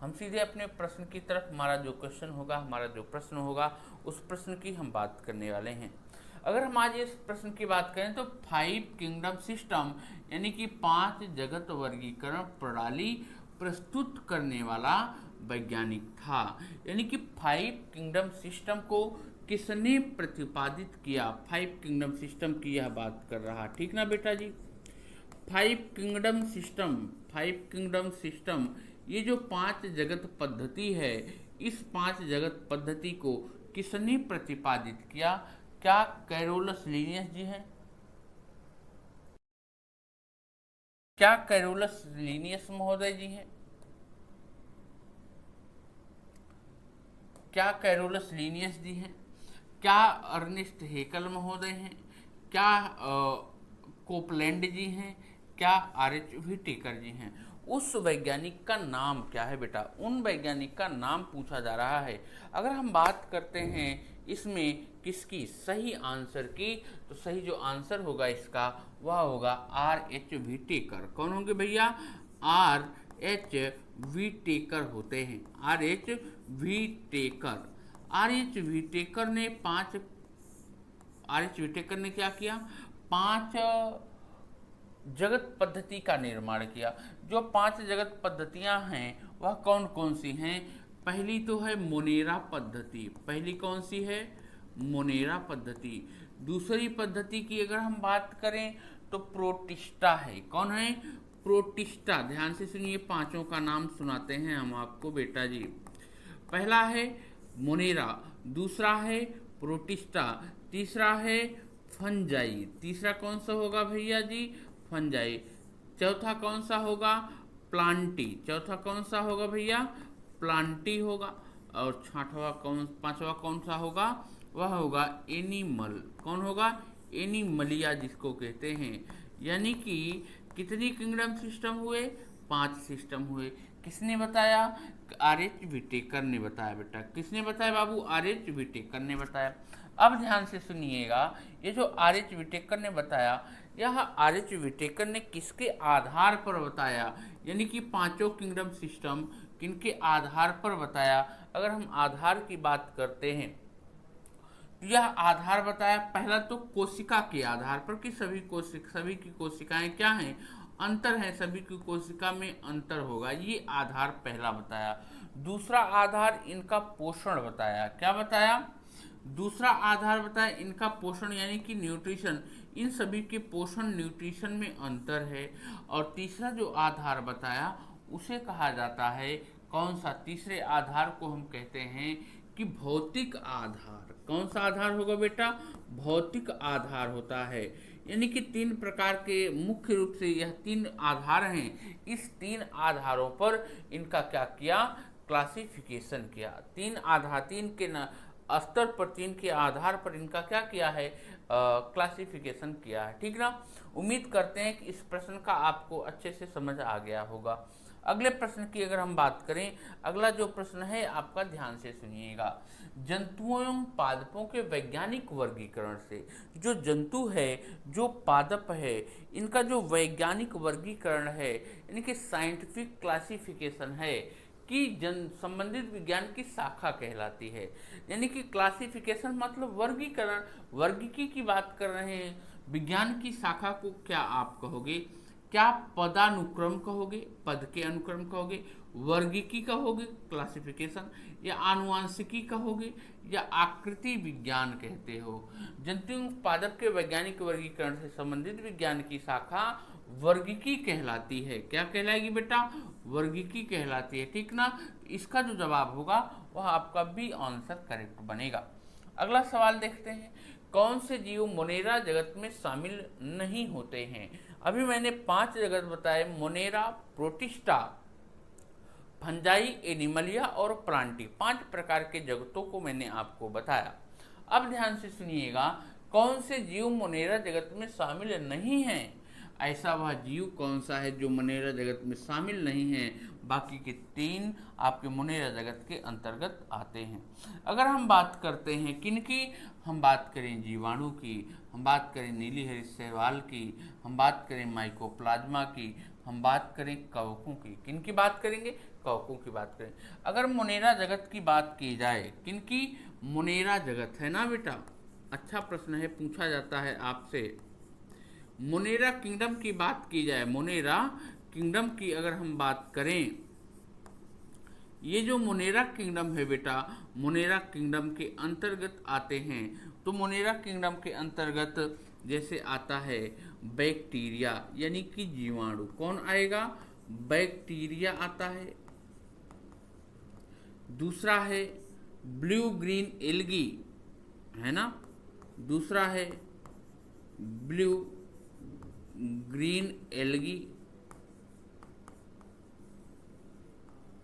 हम सीधे अपने प्रश्न की तरफ, हमारा जो क्वेश्चन होगा, हमारा जो प्रश्न होगा, उस प्रश्न की हम बात करने वाले हैं। अगर हम आज इस प्रश्न की बात करें तो 5 किंगडम सिस्टम यानी कि 5 जगत वर्गीकरण प्रणाली प्रस्तुत करने वाला वैज्ञानिक था। यानी कि 5 किंगडम सिस्टम को किसने प्रतिपादित किया, 5 किंगडम सिस्टम की यह बात कर रहा, ठीक ना बेटा जी। 5 किंगडम सिस्टम ये जो 5 जगत पद्धति है, इस 5 जगत पद्धति को किसने प्रतिपादित किया? क्या कैरोलस लीनियस जी हैं? क्या कैरोलस लीनियस महोदय जी हैं? क्या कैरोलस लीनियस जी हैं? क्या अर्नेस्ट हेकल महोदय हैं? क्या कोपलैंड जी हैं? क्या आर एच व्हिटेकर जी हैं? उस वैज्ञानिक का नाम क्या है बेटा? उन वैज्ञानिक का नाम पूछा जा रहा है। अगर हम बात करते हैं इसमें किसकी सही आंसर की, तो सही जो आंसर होगा इसका वह होगा आर एच व्हिटेकर। कौन होंगे भैया? आर एच व्हिटेकर होते हैं, R H Whittaker. R H Whittaker ने क्या किया? 5 जगत पद्धति का निर्माण किया। जो 5 जगत पद्धतियां हैं वह कौन कौन सी हैं? पहली तो है मोनेरा पद्धति। पहली कौन सी है? मोनेरा पद्धति। दूसरी पद्धति की अगर हम बात करें तो प्रोटिस्टा है। कौन है? प्रोटिस्टा। ध्यान से सुनिए, पांचों का नाम सुनाते हैं हम आपको बेटा जी। पहला है मोनेरा, दूसरा है प्रोटिस्टा, तीसरा है फंजाई। तीसरा कौन सा होगा भैया जी? फंजाई। चौथा कौन सा होगा? प्लांटी। चौथा कौन सा होगा भैया? प्लांटी होगा। और पांचवा कौन सा होगा? वह होगा एनिमल। कौन होगा? एनिमलिया जिसको कहते हैं। यानी कि कितनी किंगडम सिस्टम हुए? 5 सिस्टम हुए। किसने बताया? आर एच व्हिटेकर ने बताया बेटा। किसने बताया बाबू? आर एच व्हिटेकर ने बताया। अब ध्यान से सुनिएगा, ये जो आर एच व्हिटेकर ने बताया, यह आर एच व्हिटेकर ने किसके आधार पर बताया? यानी कि पांचों किंगडम सिस्टम किनके आधार पर बताया? अगर हम आधार की बात करते हैं तो यह आधार बताया पहला तो कोशिका के आधार पर कि सभी की कोशिकाएं क्या हैं? अंतर है, सभी की कोशिका में अंतर होगा, ये आधार पहला बताया। दूसरा आधार इनका पोषण बताया। क्या बताया? दूसरा आधार बताया इनका पोषण यानी कि न्यूट्रिशन, इन सभी के पोषण न्यूट्रिशन में अंतर है। और तीसरा जो आधार बताया उसे कहा जाता है, कौन सा? तीसरे आधार को हम कहते हैं कि भौतिक आधार। कौन सा आधार होगा बेटा? भौतिक आधार होता है। यानी कि 3 प्रकार के मुख्य रूप से यह 3 आधार हैं। इस 3 आधारों पर इनका क्या किया? क्लासिफिकेशन किया। 3 के स्तर पर, 3 के आधार पर इनका क्या किया है? क्लासिफिकेशन किया है, ठीक ना। उम्मीद करते हैं कि इस प्रश्न का आपको अच्छे से समझ आ गया होगा। अगले प्रश्न की अगर हम बात करें, अगला जो प्रश्न है आपका ध्यान से सुनिएगा। जंतुओं एवं पादपों के वैज्ञानिक वर्गीकरण से, जो जंतु है, जो पादप है, इनका जो वैज्ञानिक वर्गीकरण है यानी कि साइंटिफिक क्लासिफिकेशन है कि संबंधित विज्ञान की शाखा कहलाती है। यानी कि क्लासिफिकेशन मतलब वर्गीकरण, वर्गीकी की बात कर रहे हैं। विज्ञान की शाखा को क्या आप कहोगे? क्या पदानुक्रम कहोगे, पद के अनुक्रम कहोगे, वर्गीकी कहोगे क्लासिफिकेशन, या आनुवांशिकी कहोगे, या आकृति विज्ञान कहते हो? जंतु पादप के वैज्ञानिक वर्गीकरण से संबंधित विज्ञान की शाखा वर्गीकी कहलाती है। क्या कहलाएगी बेटा? वर्गीकी कहलाती है, ठीक ना। इसका जो जवाब होगा वह आपका बी आंसर करेक्ट बनेगा। अगला सवाल देखते हैं, कौन से जीव मोनेरा जगत में शामिल नहीं होते हैं? अभी मैंने 5 जगत बताए, मोनेरा, प्रोटिस्टा, फंजाई, एनिमलिया और प्लांटी। 5 प्रकार के जगतों को मैंने आपको बताया। अब ध्यान से सुनिएगा, कौन से जीव मोनेरा जगत में शामिल नहीं हैं? ऐसा वह जीव कौन सा है जो मोनेरा जगत में शामिल नहीं है? बाकी के 3 आपके मोनेरा जगत के अंतर्गत आते हैं। अगर हम बात करते हैं किनकी, हम बात करें जीवाणु की, हम बात करें नीली हरी शैवाल की, हम बात करें माइकोप्लाज्मा की, हम बात करें कवकों की। किनकी बात करेंगे? कवकों की बात करें। अगर मोनेरा जगत की बात की जाए, किनकी? मोनेरा जगत, है ना बेटा? अच्छा प्रश्न है, पूछा जाता है आपसे। मोनेरा किंगडम की बात की जाए, मोनेरा किंगडम की अगर हम बात करें, ये जो मोनेरा किंगडम है बेटा, मोनेरा किंगडम के अंतर्गत आते हैं। तो मोनेरा किंगडम के अंतर्गत जैसे आता है बैक्टीरिया, यानी कि जीवाणु। कौन आएगा? बैक्टीरिया आता है। दूसरा है ब्लू ग्रीन एल्गी, है ना? दूसरा है ब्लू ग्रीन एल्गी।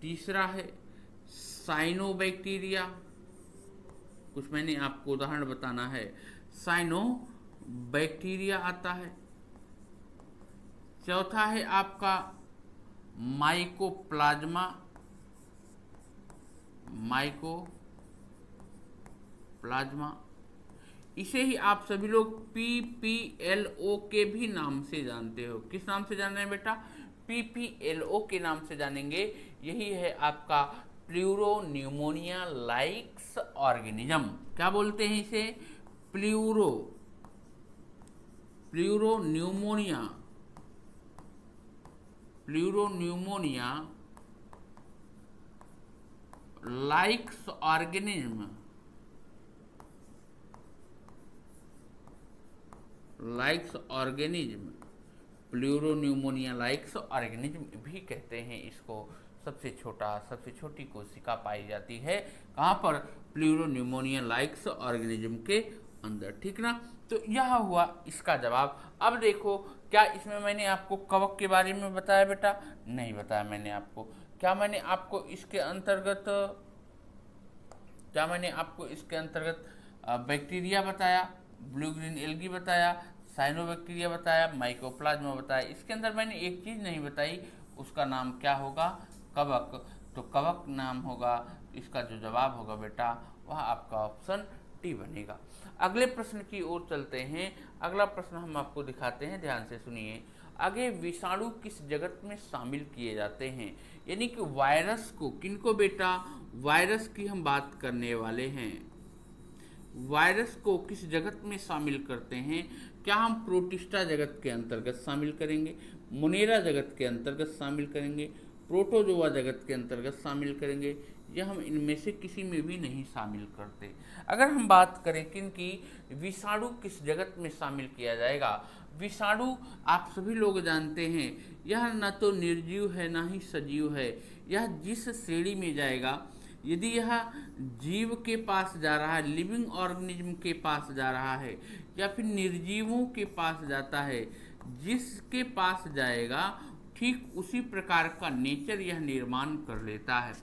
तीसरा है साइनोबैक्टीरिया, कुछ मैंने आपको उदाहरण बताना है। साइनोबैक्टीरिया आता है। चौथा है आपका माइकोप्लाज्मा, माइकोप्लाज्मा। इसे ही आप सभी लोग PPLO के भी नाम से जानते हो। किस नाम से जान रहे हैं बेटा? PPLO के नाम से जानेंगे। यही है आपका प्लूरोन्यूमोनिया लाइक्स ऑर्गेनिज्म। क्या बोलते हैं इसे? प्लूरोन्यूमोनिया लाइक्स ऑर्गेनिज्म, प्लूरोन्यूमोनिया लाइक्स ऑर्गेनिज्म भी कहते हैं इसको। सबसे छोटी कोशिका पाई जाती है कहाँ पर? प्लूरोन्यूमोनिया लाइक्स ऑर्गेनिज्म के अंदर, ठीक ना? तो यह हुआ इसका जवाब। अब देखो, क्या इसमें मैंने आपको कवक के बारे में बताया बेटा? नहीं बताया मैंने आपको। क्या मैंने आपको इसके अंतर्गत बैक्टीरिया बताया, ब्लू ग्रीन एल्गी बताया, साइनोबैक्टीरिया बताया, माइकोप्लाज्मा बताया। इसके अंदर मैंने एक चीज नहीं बताई, उसका नाम क्या होगा? कवक। तो कवक नाम होगा, इसका जो जवाब होगा बेटा वह आपका ऑप्शन डी बनेगा। अगले प्रश्न की ओर चलते हैं। अगला प्रश्न हम आपको दिखाते हैं, ध्यान से सुनिए। आगे विषाणु किस जगत में शामिल किए जाते हैं? यानी कि वायरस को, किनको बेटा? वायरस की हम बात करने वाले हैं। वायरस को किस जगत में शामिल करते हैं? क्या हम प्रोटिस्टा जगत के अंतर्गत शामिल करेंगे, मोनेरा जगत के अंतर्गत शामिल करेंगे, प्रोटोजोआ जगत के अंतर्गत शामिल करेंगे, या हम इनमें से किसी में भी नहीं शामिल करते? अगर हम बात करें किनकी, विषाणु किस जगत में शामिल किया जाएगा? विषाणु आप सभी लोग जानते हैं, यह न तो निर्जीव है ना ही सजीव है। यह जिस श्रेणी में जाएगा, यदि यह जीव के पास जा रहा है, लिविंग ऑर्गेनिज्म के पास जा रहा है, या फिर निर्जीवों के पास जाता है, जिसके पास जाएगा ठीक उसी प्रकार का नेचर यह निर्माण कर लेता है।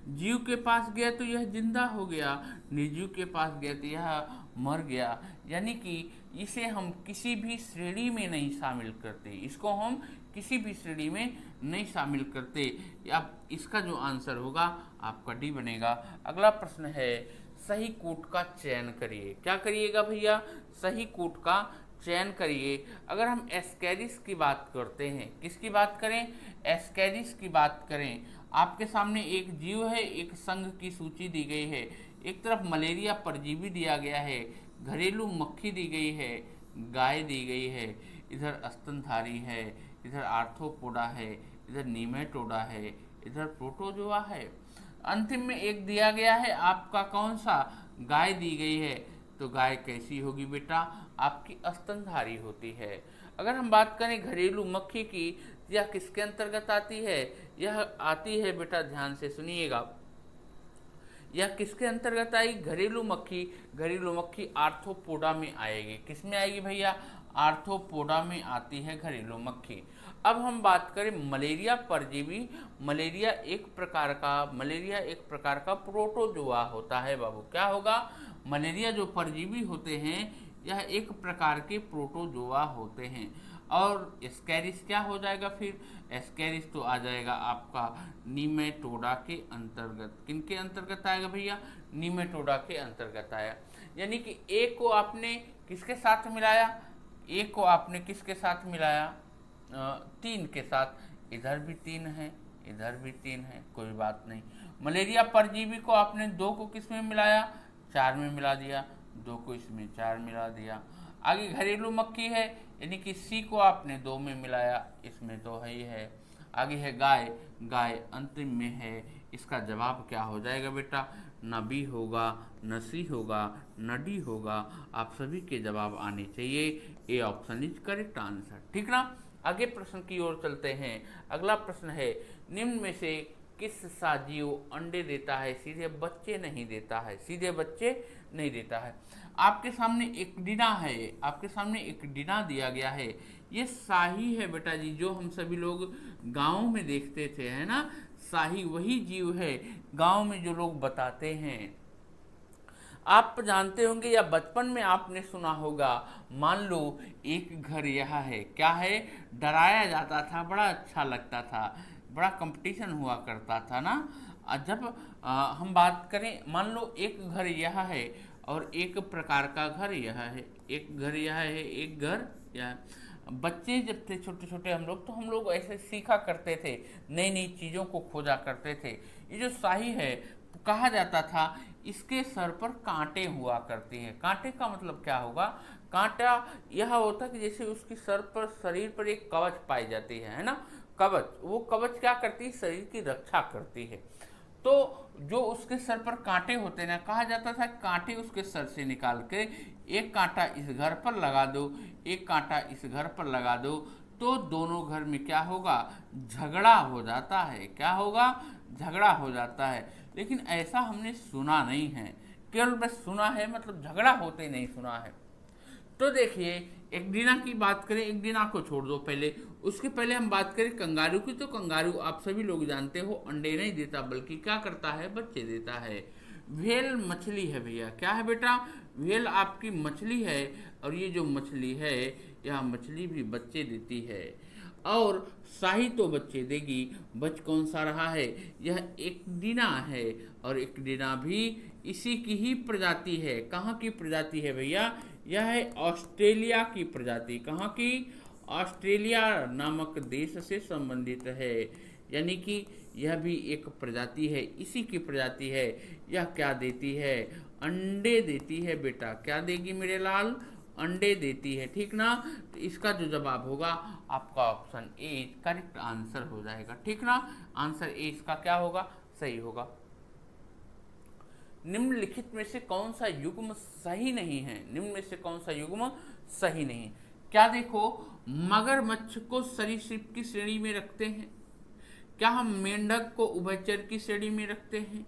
जीव के पास गया तो यह जिंदा हो गया, निर्जीव के पास गया तो यह मर गया। यानी कि इसे हम किसी भी श्रेणी में नहीं शामिल करते, इसको हम किसी भी श्रेणी में नहीं शामिल करते। अब इसका जो आंसर होगा आपका डी बनेगा। अगला प्रश्न है, सही कूट का चयन करिए। क्या करिएगा भैया? सही कूट का चयन करिए। अगर हम एस्केरिस की बात करते हैं, किसकी बात करें? एस्केरिस की बात करें। आपके सामने एक जीव है, एक संघ की सूची दी गई है। एक तरफ मलेरिया परजीवी दिया गया है, घरेलू मक्खी दी गई है, गाय दी गई है, इधर स्तनधारी है, इधर आर्थ्रोपोडा है, इधर नीमेटोडा है, इधर प्रोटोजोआ है। अंतिम में एक दिया गया है आपका, कौन सा? गाय दी गई है। तो गाय कैसी होगी बेटा? आपकी स्तनधारी होती है। अगर हम बात करें घरेलू मक्खी की, यह किसके अंतर्गत आती है? यह आती है बेटा, ध्यान से सुनिएगा, यह किसके अंतर्गत आएगी? घरेलू मक्खी। घरेलू मक्खी आर्थ्रोपोडा में आएगी। किस में आएगी भैया? आर्थ्रोपोडा में आती है घरेलू मक्खी। अब हम बात करें मलेरिया परजीवी। मलेरिया एक प्रकार का प्रोटोजोआ होता है बाबू। क्या होगा? मलेरिया जो परजीवी होते हैं, यह एक प्रकार के प्रोटोजोआ होते हैं। और एस्केरिस क्या हो जाएगा फिर? एस्केरिस तो आ जाएगा आपका नीमेटोडा के अंतर्गत। किनके अंतर्गत आएगा भैया? नीमेटोडा के अंतर्गत आया। यानी कि ए को आपने किसके साथ मिलाया? ए को आपने किसके साथ मिलाया? 3 के साथ। इधर भी 3 है, इधर भी 3 है, कोई बात नहीं। मलेरिया परजीवी को आपने 2 को किस में मिलाया, 4 में मिला दिया, 2 को इसमें 4 मिला दिया। आगे घरेलू मक्खी है, यानी कि सी को आपने 2 में मिलाया, इसमें तो है ही है। आगे है गाय, गाय अंतिम में है। इसका जवाब क्या हो जाएगा बेटा, न बी होगा, न सी होगा, न डी होगा। आप सभी के जवाब आने चाहिए। A option is correct answer, ठीक ना। आगे प्रश्न की ओर चलते हैं। अगला प्रश्न है, निम्न में से किस सजीव अंडे देता है, सीधे बच्चे नहीं देता है, सीधे बच्चे नहीं देता है। आपके सामने एक डिना है, आपके सामने एक डिना दिया गया है। ये शाही है बेटा जी, जो हम सभी लोग गाँव में देखते थे, है ना। शाही वही जीव है गांव में जो लोग बताते हैं। आप जानते होंगे या बचपन में आपने सुना होगा, मान लो एक घर यह है, क्या है, डराया जाता था, बड़ा अच्छा लगता था, बड़ा कंपटीशन हुआ करता था ना। जब हम बात करें, मान लो एक घर यह है और एक प्रकार का घर यह है, एक घर यह है, एक घर यह। बच्चे जब थे छोटे छोटे हम लोग ऐसे सीखा करते थे, नई नई चीज़ों को खोजा करते थे। ये जो शाही है, कहा जाता था इसके सर पर कांटे हुआ करते हैं। कांटे का मतलब क्या होगा, कांटा यह होता है कि जैसे उसके सर पर, शरीर पर एक कवच पाई जाती है ना, कवच। वो कवच क्या करती है, शरीर की रक्षा करती है। तो जो उसके सर पर कांटे होते ना, कहा जाता था कांटे उसके सर से निकाल के एक कांटा इस घर पर लगा दो, एक कांटा इस घर पर लगा दो, तो दोनों घर में क्या होगा, झगड़ा हो जाता है। क्या होगा, झगड़ा हो जाता है। लेकिन ऐसा हमने सुना नहीं है, केवल बस सुना है, मतलब झगड़ा होते नहीं सुना है। तो देखिए, एक डिना की बात करें, एक डिना को छोड़ दो पहले, उसके पहले हम बात करें कंगारू की। तो कंगारू आप सभी लोग जानते हो अंडे नहीं देता, बल्कि क्या करता है, बच्चे देता है। व्हेल मछली है भैया, क्या है बेटा, व्हेल आपकी मछली है, और ये जो मछली है, यह मछली भी बच्चे देती है। और शाही तो बच्चे देगी, बच कौन सा रहा है, यह एक डिना है, और एक डिना भी इसी की ही प्रजाति है। कहाँ की प्रजाति है भैया, यह है ऑस्ट्रेलिया की प्रजाति। कहाँ की, ऑस्ट्रेलिया नामक देश से संबंधित है। यानी कि यह भी एक प्रजाति है, इसी की प्रजाति है। यह क्या देती है, अंडे देती है बेटा। क्या देगी मेरे लाल, अंडे देती है, ठीक ना। तो इसका जो जवाब होगा आपका ऑप्शन ए करेक्ट आंसर हो जाएगा, ठीक ना। आंसर ए इसका क्या होगा, सही होगा। निम्नलिखित में से कौन सा युग्म सही नहीं है, निम्न में से कौन सा युग्म सही नहीं है। क्या देखो, मगरमच्छ को सरीसृप की श्रेणी में रखते हैं। क्या हम मेंढक को उभयचर की श्रेणी में रखते हैं।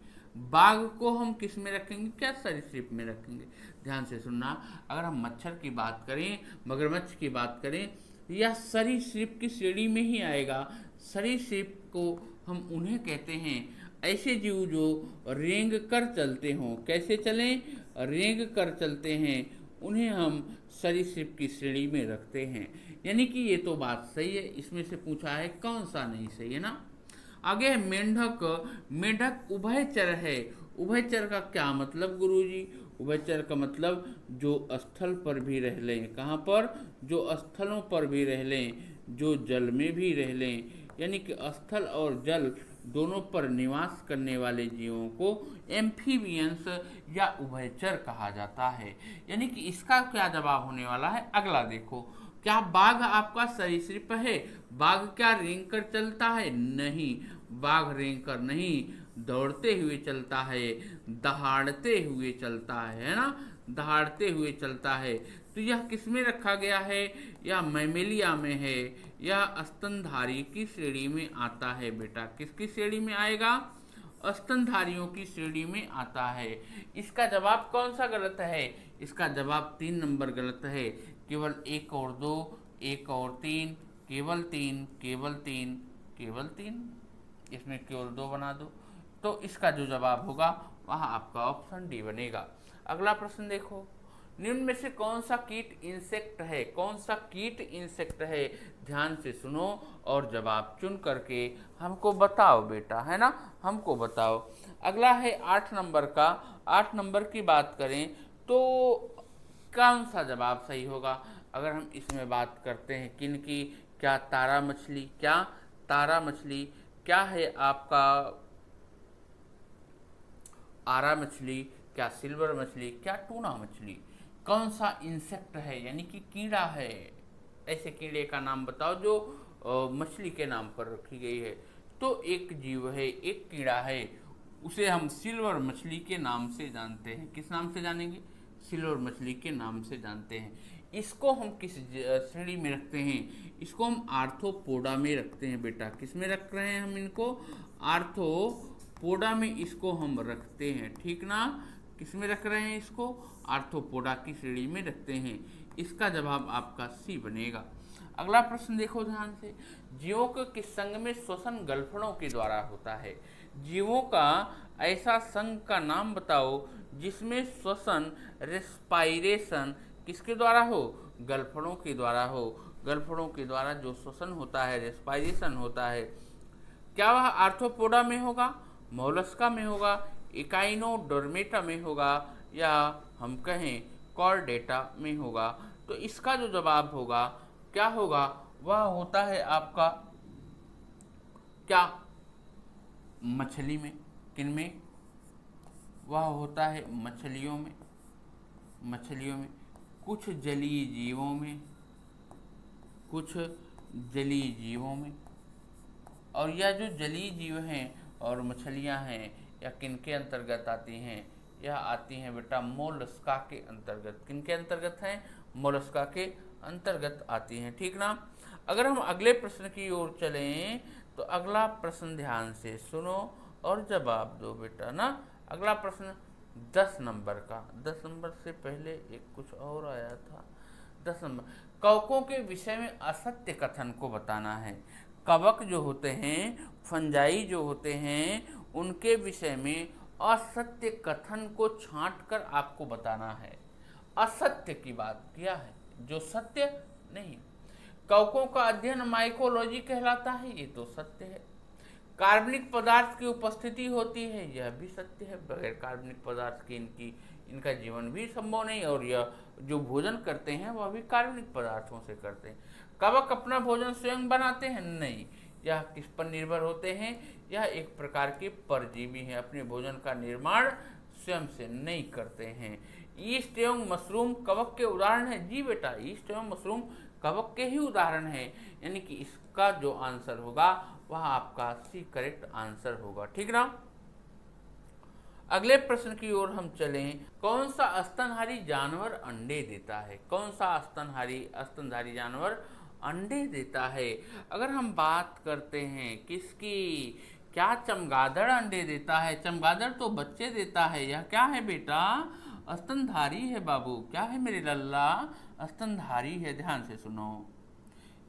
बाघ को हम किस में रखेंगे, क्या सरीसृप में रखेंगे। ध्यान से सुनना, अगर हम मच्छर की बात करें, मगरमच्छ की बात करें, यह सरीसृप की श्रेणी में ही आएगा। सरीसृप को हम उन्हें कहते हैं ऐसे जीव जो रेंग कर चलते हों। कैसे चलें, रेंग कर चलते हैं, उन्हें हम सरीसृप की श्रेणी में रखते हैं। यानी कि ये तो बात सही है, इसमें से पूछा है कौन सा नहीं सही है ना। आगे है मेंढक। मेंढक उभयचर है। उभयचर का क्या मतलब गुरुजी, उभयचर का मतलब जो स्थल पर भी रह लें। कहाँ पर, जो स्थलों पर भी रह लें, जो जल में भी रह लें, यानी कि स्थल और जल दोनों पर निवास करने वाले जीवों को एम्फीबियंस या उभयचर कहा जाता है। यानी कि इसका क्या जवाब होने वाला है, अगला देखो। क्या बाघ आपका सरीसृप है, बाघ क्या रेंग कर चलता है, नहीं, बाघ रेंग कर नहीं, दौड़ते हुए चलता है, दहाड़ते हुए चलता है ना, दहाड़ते हुए चलता है। तो यह किस में रखा गया है, यह मैमेलिया में है, यह स्तनधारी की श्रेणी में आता है बेटा। किसकी श्रेणी में आएगा, स्तनधारियों की श्रेणी में आता है। इसका जवाब कौन सा गलत है, इसका जवाब 3 नंबर गलत है। केवल 1 और 2, 1 और 3, केवल 3, केवल 3, केवल 3, इसमें केवल 2 बना दो। तो इसका जो जवाब होगा वह आपका ऑप्शन डी बनेगा। अगला प्रश्न देखो, निम्न में से कौन सा कीट इंसेक्ट है, कौन सा कीट इंसेक्ट है। ध्यान से सुनो और जवाब चुन करके हमको बताओ बेटा, है ना, हमको बताओ। अगला है 8 नंबर का। 8 नंबर की बात करें तो कौन सा जवाब सही होगा। अगर हम इसमें बात करते हैं किन की, क्या तारा मछली, क्या तारा मछली, क्या है आपका आरा मछली, क्या सिल्वर मछली, क्या टूना मछली। कौन सा इंसेक्ट है यानी कि कीड़ा है, ऐसे कीड़े का नाम बताओ जो मछली के नाम पर रखी गई है। तो एक जीव है, एक कीड़ा है, उसे हम सिल्वर मछली के नाम से जानते हैं। किस नाम से जानेंगे? सिल्वर मछली के नाम से जानते हैं। इसको हम किस श्रेणी में रखते हैं? इसको हम आर्थ्रोपोडा में रखते हैं बेटा। किस में रख रहे हैं हम इनको? आर्थ्रोपोडा में इसको हम रखते हैं, ठीक ना। किस में रख रहे हैं इसको? आर्थ्रोपोडा की श्रेणी में रखते हैं। इसका जवाब आपका सी बनेगा। अगला प्रश्न देखो ध्यान से। जीवों के किस संघ में श्वसन गलफड़ों के द्वारा होता है? जीवों का ऐसा संघ का नाम बताओ जिसमें श्वसन, रेस्पायरेशन किसके द्वारा हो? गलफड़ों के द्वारा हो। गलफड़ों के द्वारा जो श्वसन होता है, रेस्पायरेशन होता है, क्या वह आर्थ्रोपोडा में होगा, मोलस्का में होगा, इकाइनोडर्मेटा में होगा, या हम कहें कॉर्डेटा में होगा? तो इसका जो जवाब होगा क्या होगा? वह होता है आपका क्या? मछली में। किन में? वह होता है मछलियों में। मछलियों में, कुछ जलीय जीवों में, कुछ जलीय जीवों में। और यह जो जलीय जीव हैं और मछलियां हैं, यह किनके अंतर्गत आती हैं? यह आती हैं बेटा मोलस्का के अंतर्गत। किनके अंतर्गत हैं? मोलस्का के अंतर्गत आती हैं, ठीक ना। अगर हम अगले प्रश्न की ओर चलें तो अगला प्रश्न ध्यान से सुनो और जवाब दो बेटा ना। अगला प्रश्न 10 नंबर का। 10 नंबर से पहले एक कुछ और आया था। 10 नंबर, कवकों के विषय में असत्य कथन को बताना है। कवक जो होते हैं, फंजाई जो होते हैं, उनके विषय में असत्य कथन को छांट कर आपको बताना है। असत्य की बात किया है, जो सत्य नहीं। कवकों का अध्ययन माइकोलॉजी कहलाता है, ये तो सत्य है। कार्बनिक पदार्थ की उपस्थिति होती है, यह भी सत्य है। बगैर कार्बनिक पदार्थ के इनका जीवन भी संभव नहीं, और यह जो भोजन करते हैं वह भी कार्बनिक पदार्थों से करते हैं। कवक अपना भोजन स्वयं बनाते हैं? नहीं। यह किस पर निर्भर होते हैं? यह एक प्रकार के परजीवी हैं, अपने भोजन का निर्माण स्वयं से नहीं करते हैं। ईस्ट एवं मशरूम कवक के उदाहरण है। जी बेटा, ईस्ट एवं मशरूम कवक के ही उदाहरण है, यानी कि इसका जो आंसर होगा वह आपका सी करेक्ट आंसर होगा, ठीक ना। अगले प्रश्न की ओर हम चलें। कौन सा स्तनधारी जानवर अंडे देता है? कौन सा स्तनधारी जानवर अंडे देता है? अगर हम बात करते हैं किसकी, क्या चमगादड़ अंडे देता है? चमगादड़ तो बच्चे देता है। यह क्या है बेटा? स्तनधारी है बाबू। क्या है मेरे लल्ला? स्तनधारी है। ध्यान से सुनो,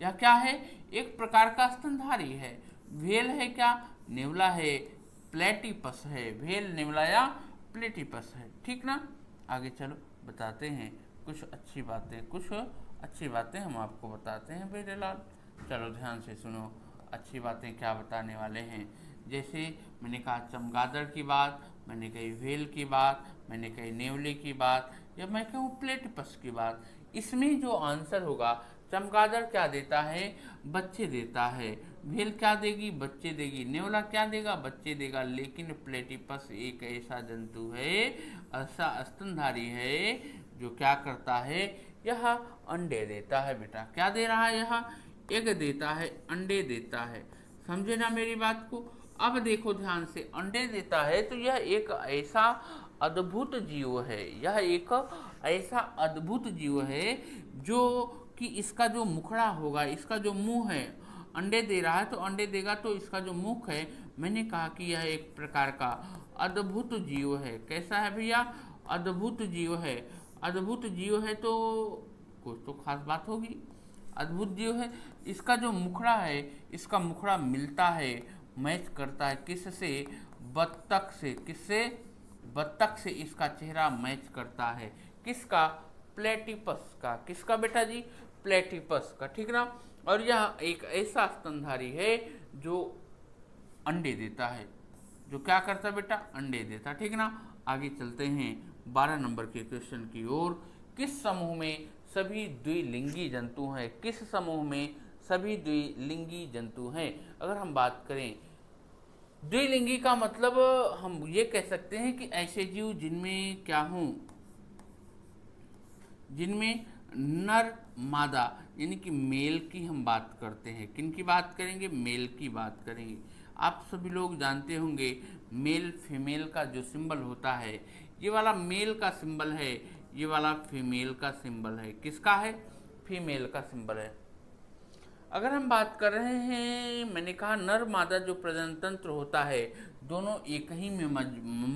यह क्या है? एक प्रकार का स्तनधारी है। व्हेल है क्या? नेवला है, प्लेटिपस है। व्हेल, नेवला या प्लेटिपस है, ठीक ना। आगे चलो बताते हैं कुछ अच्छी बातें हम आपको बताते हैं मेरे लाल। चलो ध्यान से सुनो, अच्छी बातें क्या बताने वाले हैं। जैसे मैंने कहा चमगादड़ की बात, मैंने कही व्हेल की बात, मैंने कही नेवले की बात, या मैं कहूँ प्लेटिपस की बात। इसमें जो आंसर होगा, चमगादड़ क्या देता है? बच्चे देता है। व्हेल क्या देगी? बच्चे देगी। नेवला क्या देगा? बच्चे देगा। लेकिन प्लेटिपस एक ऐसा जंतु है, ऐसा स्तनधारी है जो क्या करता है? यह अंडे देता है बेटा। क्या दे रहा है? यह एग देता है, अंडे देता है। समझे ना मेरी बात को। अब देखो ध्यान से, अंडे देता है तो यह एक ऐसा अद्भुत जीव है, यह एक ऐसा अद्भुत जीव है जो कि इसका जो मुखड़ा होगा, इसका जो मुंह है, अंडे दे रहा है तो अंडे देगा, तो इसका जो मुख है, मैंने कहा कि यह एक प्रकार का अद्भुत जीव है। कैसा है भैया? अद्भुत जीव है। अद्भुत जीव है तो कुछ तो खास बात होगी। अद्भुत जीव है। इसका जो मुखड़ा है, इसका मुखड़ा मिलता है, मैच करता है किससे? बत्तख से। किससे? बत्तख से इसका चेहरा मैच करता है। किसका? प्लेटिपस का। किसका बेटा जी? प्लेटिपस का, ठीक ना। और यह एक ऐसा स्तनधारी है जो अंडे देता है। जो क्या करता है बेटा? अंडे देता, ठीक ना। आगे चलते हैं 12 नंबर के क्वेश्चन की ओर। किस समूह में सभी द्विलिंगी जंतु हैं? किस समूह में सभी द्विलिंगी जंतु हैं? अगर हम बात करें द्विलिंगी का मतलब हम ये कह सकते हैं कि ऐसे जीव जिनमें क्या हों, जिनमें नर मादा यानी कि मेल की हम बात करते हैं। किन की बात करेंगे? मेल की बात करेंगे। आप सभी लोग जानते होंगे मेल फीमेल का जो सिंबल होता है, ये वाला मेल का सिंबल है, ये वाला फीमेल का सिंबल है। किसका है? फीमेल का सिंबल है। अगर हम बात कर रहे हैं, मैंने कहा नर मादा जो प्रजनन तंत्र होता है दोनों एक ही में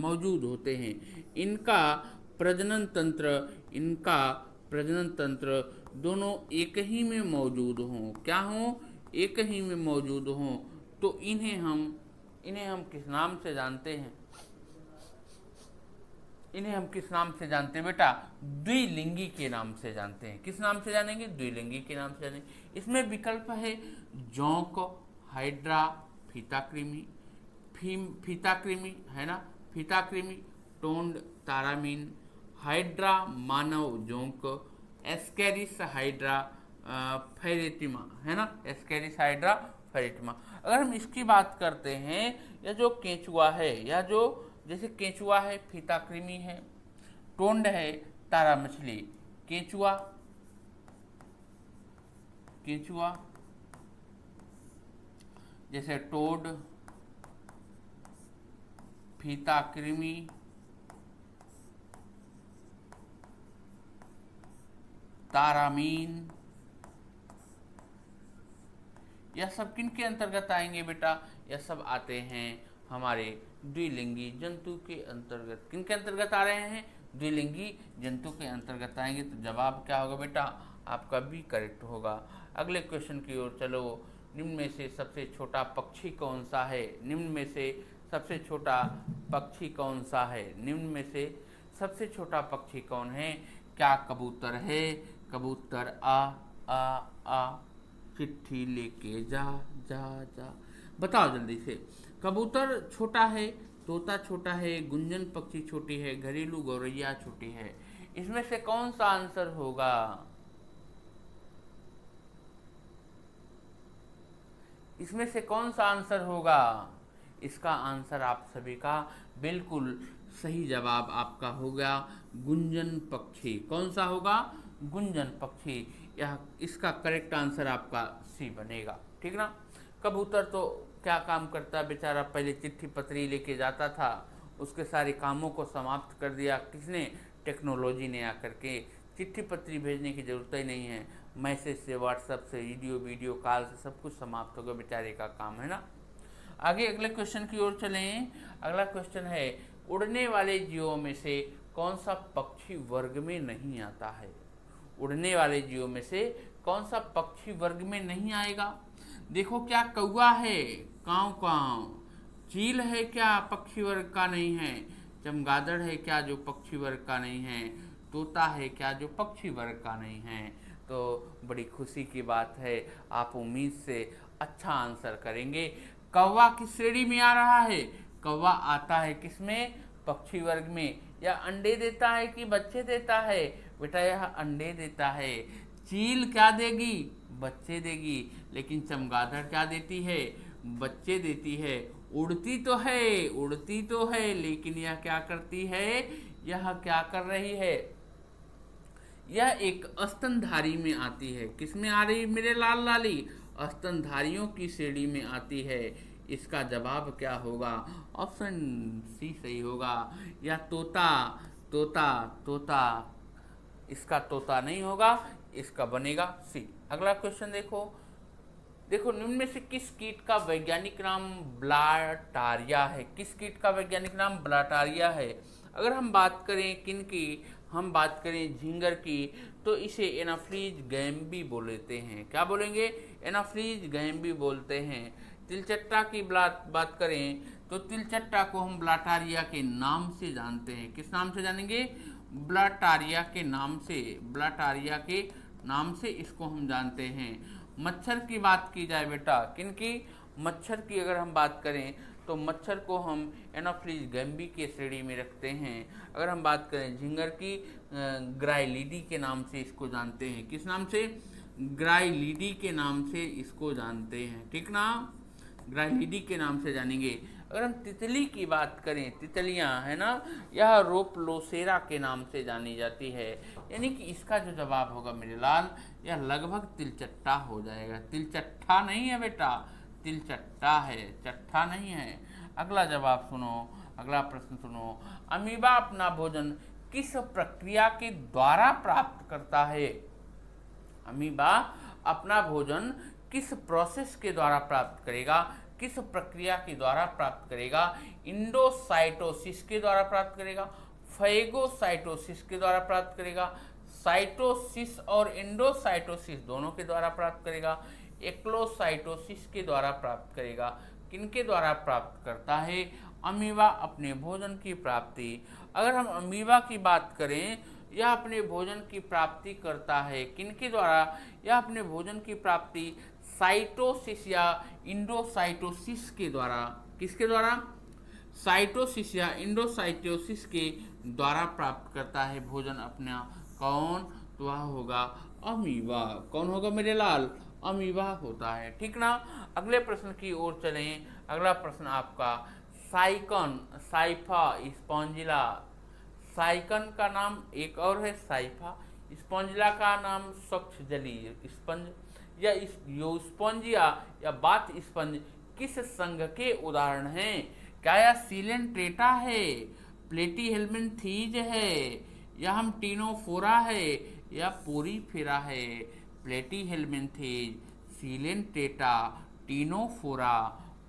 मौजूद होते हैं। इनका प्रजनन तंत्र, इनका प्रजनन तंत्र दोनों एक ही में मौजूद हों, क्या हों? एक ही में मौजूद हों, तो इन्हें हम किस नाम से जानते हैं? इन्हें हम किस नाम से जानते हैं बेटा? द्विलिंगी के नाम से जानते हैं। किस नाम से जानेंगे? द्विलिंगी के नाम से जानेंगे। इसमें विकल्प है जोंक, हाइड्रा, फीताकृमि, फीताकृमि है ना, फीताकृमि, टोंड, तारामीन, हाइड्रा मानव जोंक, एस्केरिस हाइड्रा फेरेटिमा है ना, एस्केरिस हाइड्रा फेरेटिमा। अगर हम इसकी बात करते हैं, या जो केंचुआ है, या जो जैसे केंचुआ है फीताकृमि है, टोंड है तारा मछली, केंचुआ केंचुआ जैसे टोड, फीताकृमि, तारामीन, यह सब किन के अंतर्गत आएंगे बेटा? यह सब आते हैं हमारे द्विलिंगी जंतु के अंतर्गत। किन के अंतर्गत आ रहे हैं? द्विलिंगी जंतु के अंतर्गत आएंगे। तो जवाब क्या होगा बेटा? आपका बी करेक्ट होगा। अगले क्वेश्चन की ओर चलो। निम्न में से सबसे छोटा पक्षी कौन सा है? निम्न में से सबसे छोटा पक्षी कौन सा है? निम्न में से सबसे छोटा पक्षी कौन है? क्या कबूतर है? कबूतर आ चिट्ठी लेके जा जा जा। बताओ जल्दी से। कबूतर छोटा है, तोता छोटा है, गुंजन पक्षी छोटी है, घरेलू गौरैया छोटी है। इसमें से कौन सा आंसर होगा? इसमें से कौन सा आंसर होगा? इसका आंसर आप सभी का बिल्कुल सही जवाब आपका होगा गुंजन पक्षी। कौन सा होगा? गुंजन पक्षी। यह इसका करेक्ट आंसर आपका सी बनेगा। ठीक ना। कबूतर तो क्या काम करता है बेचारा? पहले चिट्ठी पत्री लेके जाता था, उसके सारे कामों को समाप्त कर दिया किसने? टेक्नोलॉजी ने आकर के। चिट्ठी पत्री भेजने की ज़रूरत ही नहीं है, मैसेज से, व्हाट्सएप से, वीडियो कॉल से सब कुछ समाप्त हो गया बेचारे का काम, है ना। आगे अगले क्वेश्चन की ओर चलें। अगला क्वेश्चन है, उड़ने वाले जीवों में से कौन सा पक्षी वर्ग में नहीं आता है? उड़ने वाले जीवों में से कौन सा पक्षी वर्ग में नहीं आएगा? देखो, क्या कौवा है? कांव कांव। चील है क्या? पक्षी वर्ग का नहीं है। चमगादड़ है क्या? जो पक्षी वर्ग का नहीं है। तोता है क्या? जो पक्षी वर्ग का नहीं है। तो बड़ी खुशी की बात है, आप उम्मीद से अच्छा आंसर करेंगे। कौवा किस श्रेणी में आ रहा है? कौवा आता है किसमें? पक्षी वर्ग में। यह अंडे देता है कि बच्चे देता है? बेटा यह अंडे देता है। चील क्या देगी? बच्चे देगी। लेकिन चमगादड़ क्या देती है? बच्चे देती है। उड़ती तो है, लेकिन यह क्या करती है? यह क्या कर रही है? यह एक स्तनधारी में आती है। किस में आ रही मेरे लाल लाली? स्तनधारियों की श्रेणी में आती है। इसका जवाब क्या होगा? ऑप्शन सी सही होगा। या तोता तोता तोता, इसका तोता नहीं होगा, इसका बनेगा सी। अगला क्वेश्चन देखो निम्न में से किस कीट का वैज्ञानिक नाम ब्लाटारिया है? किस कीट का वैज्ञानिक नाम ब्लाटारिया है? अगर हम बात करें किन की, हम बात करें झींगर की, तो इसे एनाफ्रीज गैम्बी बोलते हैं। क्या बोलेंगे? एनाफ्रीज गैम्बी बोलते हैं। तिलचट्टा की बात करें तो तिलचट्टा को हम ब्लाटारिया के नाम से जानते हैं। किस नाम से जानेंगे? ब्लाटारिया के नाम से। ब्लाटारिया के नाम से इसको हम जानते हैं। मच्छर की बात की जाए बेटा, किन की? मच्छर की अगर हम बात करें तो मच्छर को हम एनाफ्रीज गैम्बी के श्रेणी में रखते हैं। अगर हम बात करें झींगर की, ग्राइलिडी के नाम से इसको जानते हैं। किस नाम से? ग्राइलिडी के नाम से इसको जानते हैं। ठीक ना, ग्राइलिडी के नाम से जानेंगे। अगर हम तितली की बात करें, तितलियां है ना, यह रोपलोसेरा के नाम से जानी जाती है। यानी कि इसका जो जवाब होगा मेरे लाल, यह लगभग तिलचट्टा हो जाएगा। तिलचट्टा नहीं है बेटा, तिलचट्टा है, चट्टा नहीं है। अगला जवाब सुनो, अगला प्रश्न सुनो। अमीबा अपना भोजन किस प्रक्रिया के द्वारा प्राप्त करता है? अमीबा अपना भोजन किस प्रोसेस के द्वारा प्राप्त करेगा, किस प्रक्रिया के द्वारा प्राप्त करेगा? इंडोसाइटोसिस के द्वारा प्राप्त करेगा, फैगोसाइटोसिस के द्वारा प्राप्त करेगा, साइटोसिस और इंडोसाइटोसिस दोनों के द्वारा प्राप्त करेगा, एक्लोसाइटोसिस के द्वारा प्राप्त करेगा? किनके द्वारा प्राप्त करता है अमीबा अपने भोजन की प्राप्ति? अगर हम अमीबा की बात करें, यह अपने भोजन की प्राप्ति करता है किनके द्वारा? यह अपने भोजन की प्राप्ति साइटोसिस या इंडोसाइटोसिस के द्वारा। किसके द्वारा? साइटोसिस या इंडोसाइटोसिस के द्वारा प्राप्त करता है भोजन अपना। कौन? तो वह होगा अमीबा। कौन होगा मेरे लाल? अमीबा होता है। ठीक ना। अगले प्रश्न की ओर चलें। अगला प्रश्न आपका साइकन, साइफा, स्पॉन्जिला। साइकन का नाम एक और है साइफा, स्पॉन्जिला का नाम स्वच्छ जलीय स्पंज या स्पॉन्जिया या बाथ स्पंज किस संघ के उदाहरण हैं? क्या यह सीलेंट्रेटा है, प्लेटीहेल्मिन्थीज है, या हम टीनोफोरा है, या पोरीफेरा है? प्लेटीहेल्मिन्थीज, सीलेंट्रेटा, टीनोफोरा,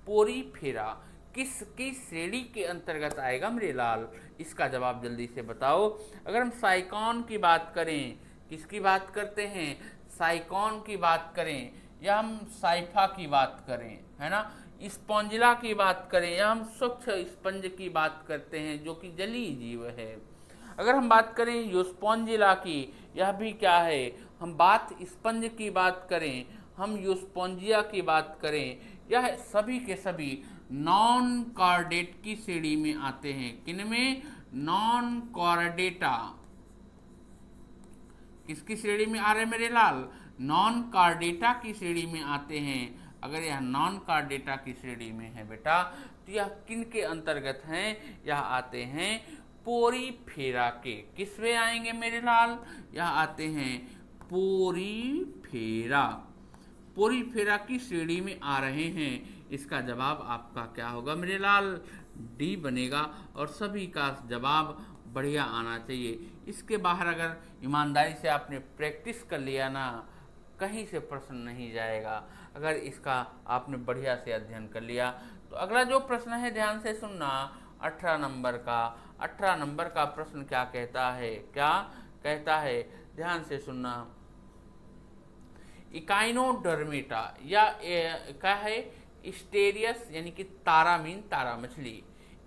पोरीफेरा किसकी श्रेणी के अंतर्गत आएगा मेरे लाल? इसका जवाब जल्दी से बताओ। अगर हम साइकॉन की बात करें, किसकी बात करते हैं? साइकॉन की बात करें, या हम साइफा की बात करें, है ना, स्पॉन्जिला की बात करें, या हम स्वच्छ स्पंज की बात करते हैं जो कि जलीय जीव है। अगर हम बात करें यूस्पॉन्जिला की, यह भी क्या है? हम बाथ स्पंज की बात करें, हम यूस्पॉन्जिया की बात करें, यह सभी के सभी नॉन कॉर्डेट की श्रेणी में आते हैं। किनमें? Non chordata. किसकी श्रेणी में आ रहे हैं मेरे लाल? नॉन कॉर्डेटा की श्रेणी में आते हैं। अगर यह नॉन कॉर्डेटा की श्रेणी में है बेटा, तो यह किन के अंतर्गत हैं? यह आते हैं पोरीफेरा के। किसमें आएंगे मेरे लाल? यह आते हैं पोरीफेरा, पोरीफेरा की श्रेणी में आ रहे हैं। इसका जवाब आपका क्या होगा मेरे लाल? डी बनेगा। और सभी का जवाब बढ़िया आना चाहिए। इसके बाहर अगर ईमानदारी से आपने प्रैक्टिस कर लिया ना, कहीं से प्रश्न नहीं जाएगा। अगर इसका आपने बढ़िया से अध्ययन कर लिया तो अगला जो प्रश्न है ध्यान से सुनना, 18 नंबर का। 18 नंबर का प्रश्न क्या कहता है? क्या कहता है? ध्यान से सुनना। इकाइनोडर्मेटा या क्या है? स्टेरियस यानी कि तारा मीन तारा मछली,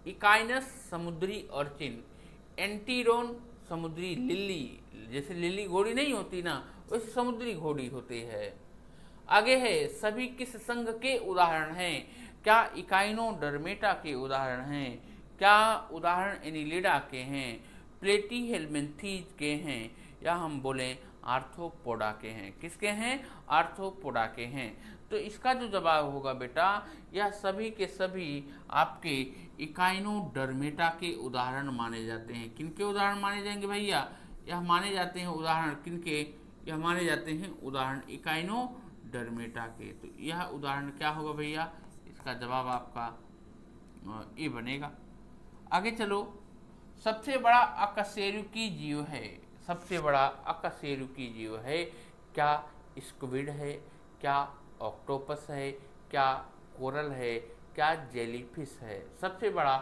इकाइनस समुद्री अर्चिन, एंटीरोन समुद्री लिली, जैसे लिली घोड़ी नहीं होती ना, वैसे समुद्री घोड़ी होती है। आगे है सभी किस संघ के उदाहरण हैं? क्या इकाइनोडर्मेटा के उदाहरण हैं? क्या उदाहरण एनिलिडा के हैं, प्लेटीहेल्मिन्थीज के हैं, या हम बोलें आर्थ्रोपोडा के हैं? किसके हैं? आर्थ्रोपोडा के हैं। तो इसका जो जवाब होगा बेटा, यह सभी के सभी आपके इकाइनोडर्मेटा के उदाहरण माने जाते हैं। किनके उदाहरण माने जाएंगे भैया? यह माने जाते हैं उदाहरण किनके? यह माने जाते हैं उदाहरण इकाइनोडर्मेटा के। तो यह उदाहरण क्या होगा भैया? इसका जवाब आपका ए बनेगा। आगे चलो। सबसे बड़ा अकशेरुकी जीव है, सबसे बड़ा अकशेरुकी जीव है, क्या स्क्विड है, क्या ऑक्टोपस है, क्या कोरल है, क्या जेलीफिश है? सबसे बड़ा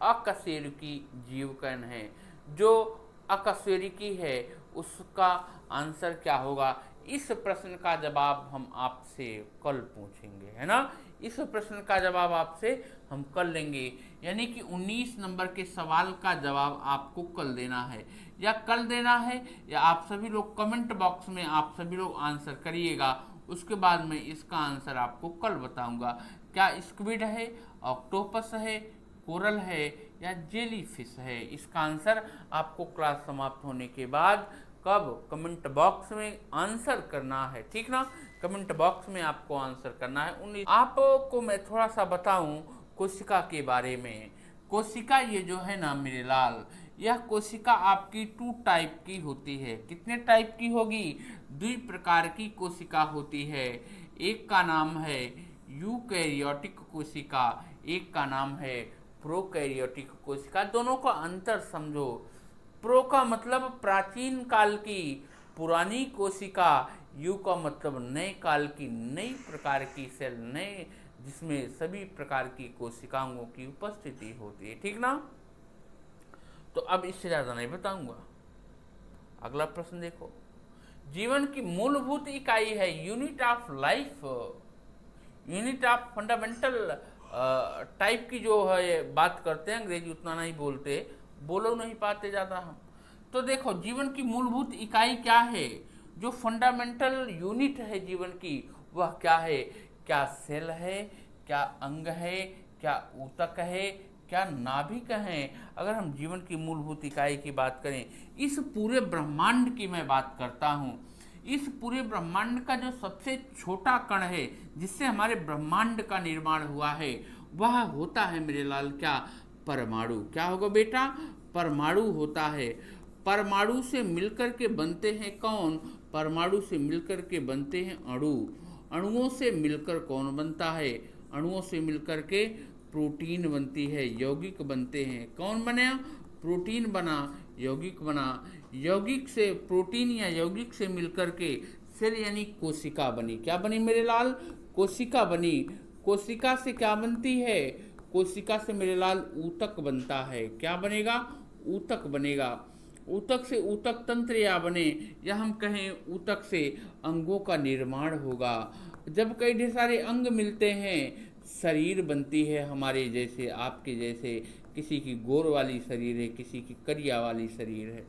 अकशेरुकी जीव कौन है? जो अकशेरुकी है उसका आंसर क्या होगा? इस प्रश्न का जवाब हम आपसे कल पूछेंगे, है ना। इस प्रश्न का जवाब आपसे हम कल लेंगे, यानी कि 19 नंबर के सवाल का जवाब आपको कल देना है, या कल देना है, या आप सभी लोग कमेंट बॉक्स में आप सभी लोग आंसर करिएगा। उसके बाद मैं इसका आंसर आपको कल बताऊंगा। क्या स्क्विड है, ऑक्टोपस है, कोरल है, या जेलीफिश है? इसका आंसर आपको क्लास समाप्त होने के बाद कब? कमेंट बॉक्स में आंसर करना है, ठीक ना। कमेंट बॉक्स में आपको आंसर करना है। आपको मैं थोड़ा सा बताऊं, कोशिका के बारे में। कोशिका ये जो है ना मेरे लाल, यह कोशिका आपकी 2 टाइप की होती है। कितने टाइप की होगी? 2 प्रकार की कोशिका होती है। एक का नाम है यूकैरियोटिक कोशिका, एक का नाम है प्रोकैरियोटिक कोशिका। दोनों का अंतर समझो। प्रो का मतलब प्राचीन काल की पुरानी कोशिका, यू का मतलब नए काल की नई प्रकार की सेल, नए जिसमें सभी प्रकार की कोशिकाओं की उपस्थिति होती है। ठीक ना? तो अब इससे ज्यादा नहीं बताऊंगा। अगला प्रश्न देखो। जीवन की मूलभूत इकाई है, unit of life, unit of fundamental type की जो है बात करते हैं। अंग्रेजी उतना नहीं बोलते, बोलो नहीं पाते ज़्यादा हम। तो देखो, जीवन की मूलभूत इकाई क्या है? जो फंडामेंटल यूनिट है जीवन की, वह क्या है? क्या सेल है, क्या अंग है, क्या ऊतक है, क्या नाभिक है? अगर हम जीवन की मूलभूत इकाई की बात करें, इस पूरे ब्रह्मांड की मैं बात करता हूँ, इस पूरे ब्रह्मांड का जो सबसे छोटा कण है जिससे हमारे ब्रह्मांड का निर्माण हुआ है, वह होता है मेरे लाल क्या? परमाणु। क्या होगा बेटा? परमाणु होता है। परमाणु से मिलकर के बनते हैं कौन? परमाणु से मिलकर के बनते हैं अणु। अणुओं से मिलकर कौन बनता है? अणुओं से मिलकर के प्रोटीन बनती है, यौगिक बनते हैं। कौन बने? प्रोटीन बना, यौगिक बना। यौगिक से प्रोटीन या यौगिक से मिलकर के सेल यानी कोशिका बनी। क्या बनी मेरे लाल? कोशिका बनी। कोशिका से क्या बनती है? कोशिका से मेरे लाल ऊतक बनता है। क्या बनेगा? ऊतक बनेगा। ऊतक से ऊतक तंत्र या बने, या हम कहें ऊतक से अंगों का निर्माण होगा। जब कई ढेर सारे अंग मिलते हैं, शरीर बनती है हमारे जैसे, आपके जैसे। किसी की गोर वाली शरीर है, किसी की करिया वाली शरीर है।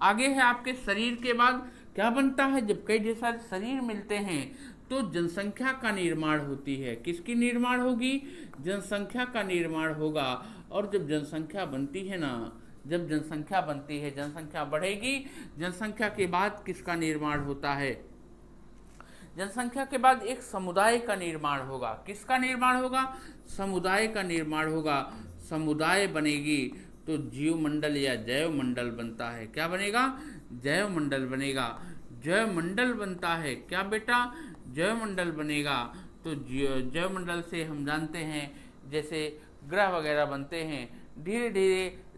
आगे है आपके शरीर के बाद क्या बनता है? जब कई ढेर सारे शरीर मिलते हैं तो जनसंख्या का निर्माण होती है। किसकी निर्माण होगी? जनसंख्या का निर्माण होगा। और जब जनसंख्या बनती है ना, जब जनसंख्या बनती है, जनसंख्या बढ़ेगी। जनसंख्या के बाद किसका निर्माण होता है? जनसंख्या के बाद एक समुदाय का निर्माण होगा। किसका निर्माण होगा? समुदाय का निर्माण होगा। समुदाय बनेगी तो जीव मंडल या जैव मंडल बनता है। क्या बनेगा? जैव मंडल बनेगा। जैव मंडल बनता है। क्या बेटा? जैव मंडल बनेगा। तो जैव मंडल से हम जानते हैं जैसे ग्रह वगैरह बनते हैं। धीरे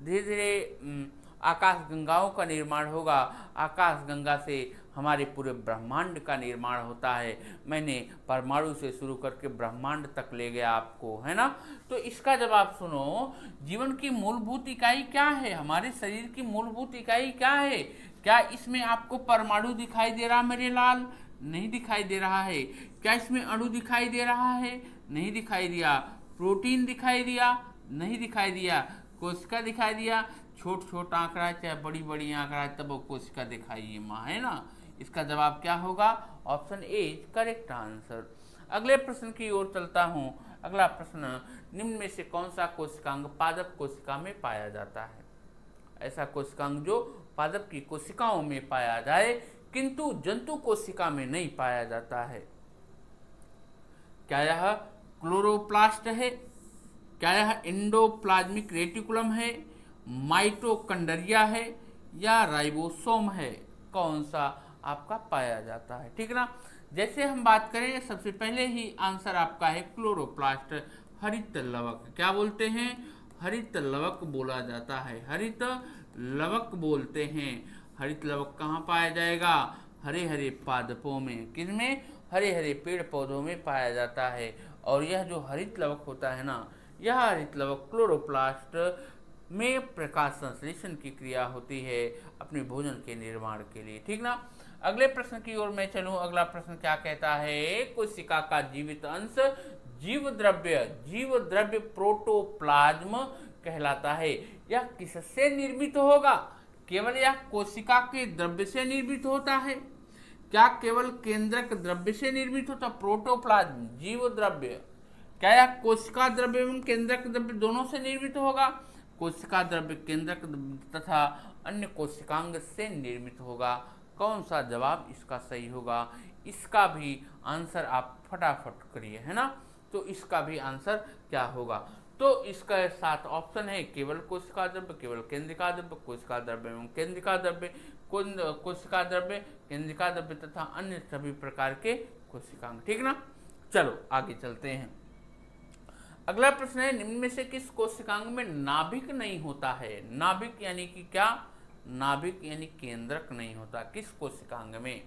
धीरे आकाश गंगाओं का निर्माण होगा। आकाश गंगा से हमारे पूरे ब्रह्मांड का निर्माण होता है। मैंने परमाणु से शुरू करके ब्रह्मांड तक ले गया आपको, है ना? तो इसका जवाब सुनो। जीवन की मूलभूत इकाई क्या है? हमारे शरीर की मूलभूत इकाई क्या है? क्या इसमें आपको परमाणु दिखाई दे रहा मेरे लाल? नहीं दिखाई दे रहा है। क्या इसमें अणु दिखाई दे रहा है? नहीं दिखाई दिया। प्रोटीन दिखाई दिया? नहीं दिखाई दिया। कोशिका दिखाई दिया? छोट छोट आंकड़ा है चाहे बड़ी बड़ी आंकड़ा है, तब वो कोशिका दिखाई माँ, है ना? इसका जवाब क्या होगा? Option A is correct answer. अगले प्रश्न की ओर चलता हूँ। अगला प्रश्न, निम्न में से कौन सा कोशिकांग पादप कोशिका में पाया जाता है? ऐसा कोशिकांग जो पादप की कोशिकाओं में पाया जाए किंतु जंतु कोशिका में नहीं पाया जाता है। क्या यह क्लोरोप्लास्ट है? क्या यह एंडोप्लाज्मिक रेटिकुलम है, माइटोकॉन्ड्रिया है, या राइबोसोम है? कौन सा आपका पाया जाता है? ठीक ना? जैसे हम बात करें, सबसे पहले ही आंसर आपका है क्लोरोप्लास्ट, हरित लवक। क्या बोलते हैं? हरित लवक बोला जाता है। हरित लवक बोलते हैं। हरित लवक कहाँ पाया जाएगा? हरे हरे पादपों में। किसमें? हरे हरे पेड़ पौधों में पाया जाता है। और यह जो हरित लवक होता है ना, यह हरित लवक क्लोरोप्लास्ट में प्रकाश संश्लेषण की क्रिया होती है अपने भोजन के निर्माण के लिए। ठीक ना? अगले प्रश्न की ओर मैं चलूं। अगला प्रश्न क्या कहता है? कोशिका का जीवित अंश जीव द्रव्य प्रोटोप्लाज्म कहलाता है। यह किससे निर्मित होगा? केवल यह कोशिका के द्रव्य से निर्मित होता है? क्या केवल केंद्रक द्रव्य से निर्मित होता? प्रोटोप्लाज्म जीव द्रव्य। क्या यह कोशिका द्रव्य एवं केंद्रक द्रव्य दोनों से निर्मित होगा? कोशिका द्रव्य केंद्रक तथा अन्य कोशिकांग से निर्मित होगा। कौन सा जवाब इसका सही होगा? इसका भी आंसर आप फटाफट करिए, है ना? तो इसका भी आंसर क्या होगा? तो इसका सात ऑप्शन है, केवल कोशिका द्रव्य, केवल केंद्रिका द्रव्य, कोशिका द्रव्य एवं केंद्रिका द्रव्य, कोशिका द्रव्य, केंद्रिका द्रव्य तथा अन्य सभी प्रकार के कोशिकांग। ठीक ना, चलो आगे चलते हैं। अगला प्रश्न है, निम्न में से किस कोशिकांग में नाभिक नहीं होता है? नाभिक यानी कि क्या? नाभिक यानी केंद्रक नहीं होता। किस कोशिकांग में?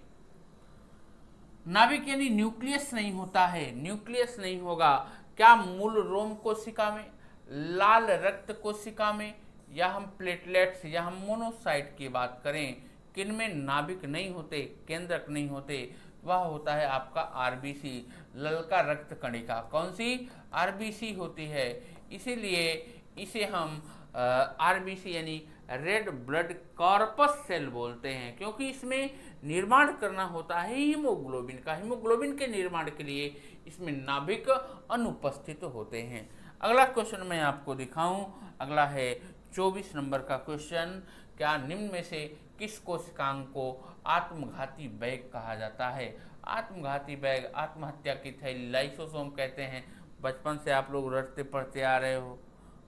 नाभिक यानी न्यूक्लियस नहीं होता है, न्यूक्लियस नहीं होगा। क्या मूल रोम कोशिका में, लाल रक्त कोशिका में, या हम प्लेटलेट्स या हम मोनोसाइट की बात करें, किनमें नाभिक नहीं होते, केंद्रक नहीं होते? वह होता है आपका आरबीसी, ललका रक्त कणिका। कौन सी? आरबीसी होती है। इसीलिए इसे हम आरबीसी यानी रेड ब्लड कॉर्पस सेल बोलते हैं, क्योंकि इसमें निर्माण करना होता है हीमोग्लोबिन का। हीमोग्लोबिन के निर्माण के लिए इसमें नाभिक अनुपस्थित होते हैं। अगला क्वेश्चन मैं आपको दिखाऊं, अगला है 24 नंबर का क्वेश्चन। क्या निम्न में से किस कोशिकांग को आत्मघाती बैग कहा जाता है? आत्मघाती बैग, आत्महत्या की थैली, लाइसोसोम कहते हैं। बचपन से आप लोग रटते पढ़ते आ रहे हो।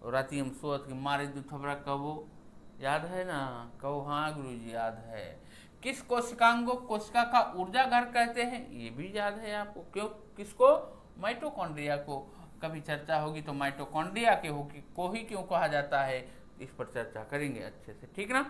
राती हम सोच के मारे दो थबड़ा, कबो याद है ना? कहो हाँ गुरुजी याद है। किस कोशिकांग को कोशिका का ऊर्जा घर कहते हैं? ये भी याद है आपको। क्यों? किसको? माइटोकॉन्ड्रिया को। कभी चर्चा होगी तो माइटोकॉन्ड्रिया के को ही क्यों कहा जाता है, इस पर चर्चा करेंगे अच्छे से। ठीक ना।